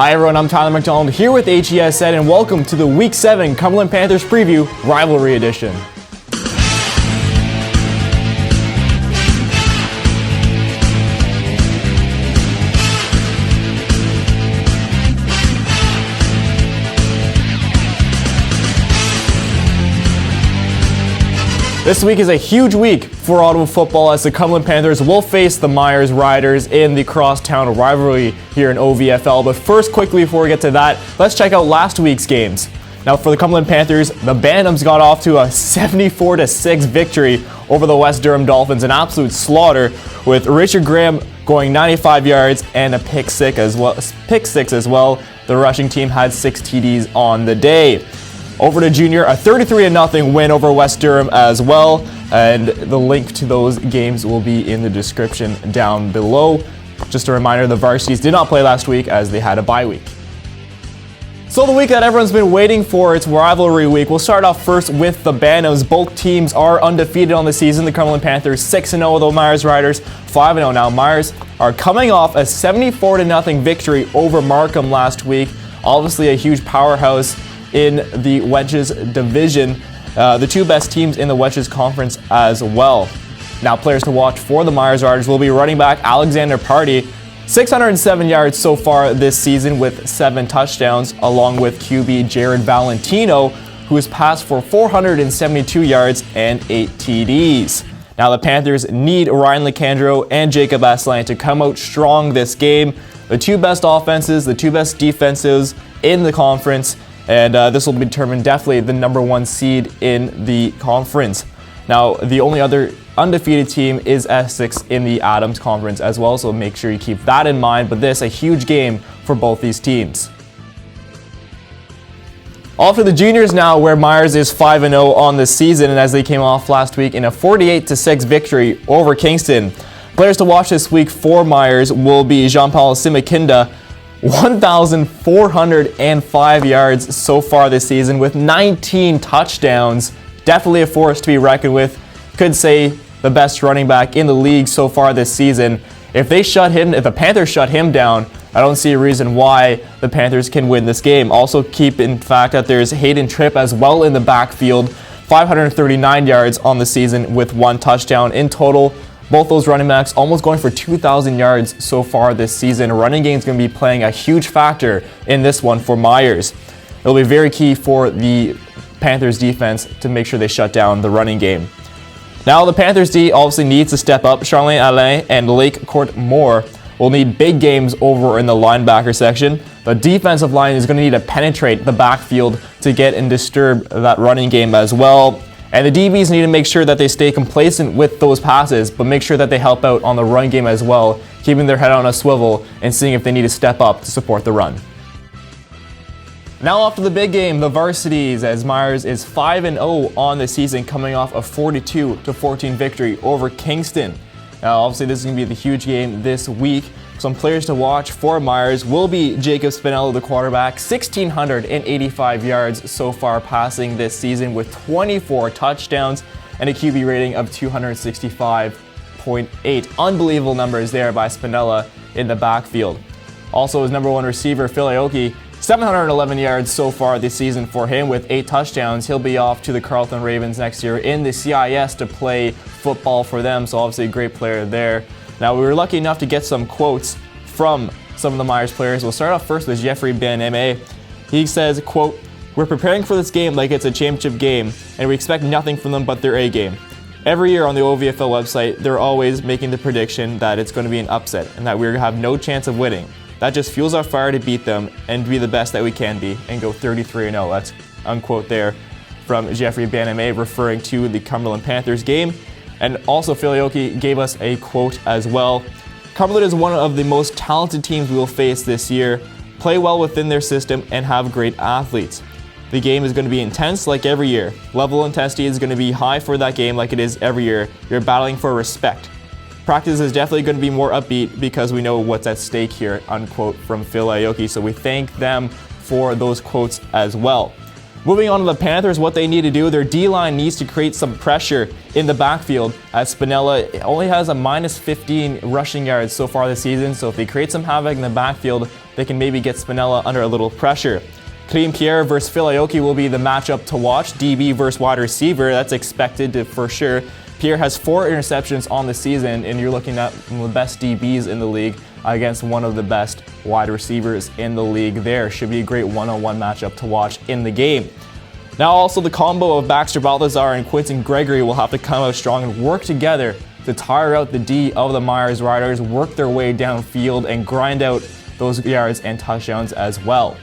Hi everyone, I'm Tyler McDonald here with HESN and welcome to the Week 7 Cumberland Panthers Preview Rivalry Edition. This week is a huge week for Ottawa football as the Cumberland Panthers will face the Meyers Riders in the crosstown rivalry here in OVFL. But first, quickly before we get to that, let's check out last week's games. Now for the Cumberland Panthers, the Bantams got off to a 74-6 victory over the West Durham Dolphins, an absolute slaughter with Richard Graham going 95 yards and a pick six as well. The rushing team had 6 TDs on the day. Over to Junior, a 33-0 win over West Durham as well, and the link to those games will be in the description down below. Just a reminder, the Varsities did not play last week as they had a bye week. So the week that everyone's been waiting for, it's rivalry week. We'll start off first with the Bantams. Both teams are undefeated on the season. The Cumberland Panthers 6-0, the Meyers Riders 5-0. Now Meyers are coming off a 74-0 victory over Markham last week. Obviously a huge powerhouse in the Wedges division, the two best teams in the Wedges conference as well. Now players to watch for the Meyers Riders will be running back Alexander Party, 607 yards so far this season with 7 touchdowns, along with QB Jared Valentino, who has passed for 472 yards and 8 TDs. Now the Panthers need Ryan Lecandro and Jacob Aslan to come out strong this game. The two best offenses, the two best defenses in the conference, and this will determine definitely the number 1 seed in the conference. Now, the only other undefeated team is Essex in the Adams Conference as well, so make sure you keep that in mind. But this is a huge game for both these teams. All for the juniors now, where Meyers is 5-0 on the season, and as they came off last week in a 48-6 victory over Kingston. Players to watch this week for Meyers will be Jean-Paul Simikinda, 1,405 yards so far this season with 19 touchdowns. Definitely a force to be reckoned with. Could say the best running back in the league so far this season. If the Panthers shut him down, I don't see a reason why the Panthers can win this game. Also keep in fact that there's Hayden Tripp as well in the backfield, 539 yards on the season with 1 touchdown in total. Both those running backs almost going for 2,000 yards so far this season. Running game is going to be playing a huge factor in this one for Meyers. It'll be very key for the Panthers defense to make sure they shut down the running game. Now the Panthers D obviously needs to step up. Charlene Alain and Lake Court Moore will need big games over in the linebacker section. The defensive line is going to need to penetrate the backfield to get and disturb that running game as well. And the DBs need to make sure that they stay complacent with those passes, but make sure that they help out on the run game as well, keeping their head on a swivel and seeing if they need to step up to support the run. Now off to the big game, the Varsities, as Meyers is 5-0 on the season, coming off a 42-14 victory over Kingston. Now obviously this is going to be the huge game this week. Some players to watch for Meyers will be Jacob Spinello, the quarterback, 1,685 yards so far passing this season with 24 touchdowns and a QB rating of 265.8. Unbelievable numbers there by Spinella in the backfield. Also his number 1 receiver, Phil Aoki, 711 yards so far this season for him with 8 touchdowns. He'll be off to the Carleton Ravens next year in the CIS to play football for them, so obviously a great player there. Now, we were lucky enough to get some quotes from some of the Meyers players. We'll start off first with Jeffrey Ben-Aimé. He says, quote, "We're preparing for this game like it's a championship game, and we expect nothing from them but their A game. Every year on the OVFL website, they're always making the prediction that it's going to be an upset and that we're going to have no chance of winning. That just fuels our fire to beat them and be the best that we can be and go 33-0. That's unquote there from Jeffrey Ben-Aimé referring to the Cumberland Panthers game. And also Phil Aoki gave us a quote as well. "Cumberland is one of the most talented teams we will face this year, play well within their system, and have great athletes. The game is going to be intense like every year. Level of intensity is going to be high for that game like it is every year. You're battling for respect. Practice is definitely going to be more upbeat because we know what's at stake here," unquote from Phil Aoki. So we thank them for those quotes as well. Moving on to the Panthers, what they need to do, their D-line needs to create some pressure in the backfield, as Spinella only has a minus 15 rushing yards so far this season, so if they create some havoc in the backfield, they can maybe get Spinella under a little pressure. Kareem Pierre versus Phil Aoki will be the matchup to watch. DB versus wide receiver, that's expected to for sure. Pierre has 4 interceptions on the season, and you're looking at one of the best DBs in the league against one of the best wide receivers in the league there. Should be a great one-on-one matchup to watch in the game. Now also the combo of Baxter Balthazar and Quinton Gregory will have to come out strong and work together to tire out the D of the Meyers Riders, work their way downfield, and grind out those yards and touchdowns as well.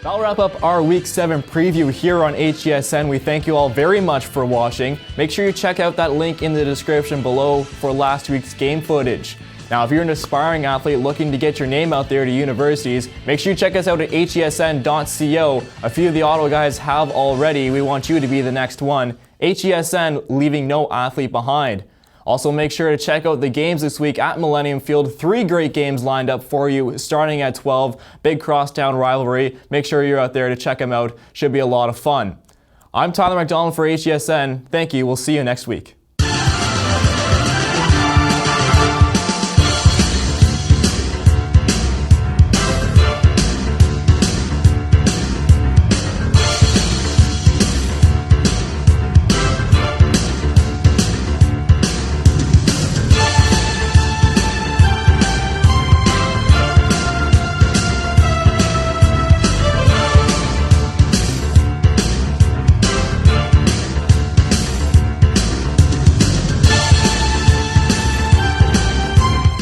That'll wrap up our Week 7 preview here on HESN. We thank you all very much for watching. Make sure you check out that link in the description below for last week's game footage. Now, if you're an aspiring athlete looking to get your name out there to universities, make sure you check us out at HESN.co. A few of the Ottawa guys have already. We want you to be the next one. HESN, leaving no athlete behind. Also, make sure to check out the games this week at Millenium Field. 3 great games lined up for you starting at 12. Big crosstown rivalry. Make sure you're out there to check them out. Should be a lot of fun. I'm Tyler McDonald for HESN. Thank you. We'll see you next week.